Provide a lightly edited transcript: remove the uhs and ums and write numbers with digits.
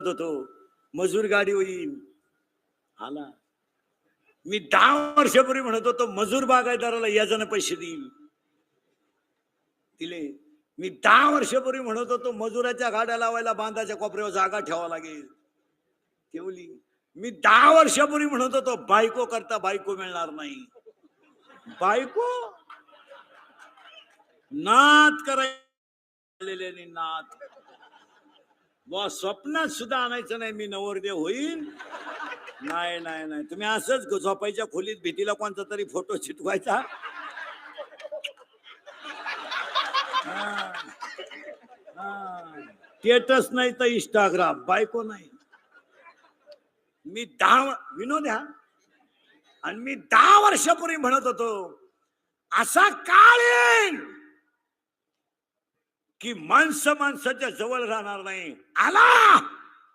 होतो मजूर गाडी होईल, आला. मी 10 वर्षापूर्वी म्हणत होतो मजूर बागायतदाराला याजाने पैसे देईल, दिले. मी 10 वर्षापूर्वी म्हणत होतो मजुराच्या गाड्या लावायला बांधाच्या कोपऱ्यावर जागा ठेवावं लागेल, ठेवली. मी 10 वर्षापूर्वी म्हणत होतो बायको करता बायको मिळणार नाही, बायको नात करायलेले नात. वा स्वप्नात सुद्धा आणायचं नाही मी नवरदेव होईल. नाही नाही नाही, तुम्ही असंच झोपायच्या खोलीत भीतीला कोणता तरी फोटो चिटवायचा. स्टेटस नाही तर इंस्टाग्राम, बायको नाही. मी 10 विनोद ह्या आणि मी 10 वर्षापूर्वी म्हणत होतो असा काळ येईल की माणसाच्या जवळ राहणार नाही. आला.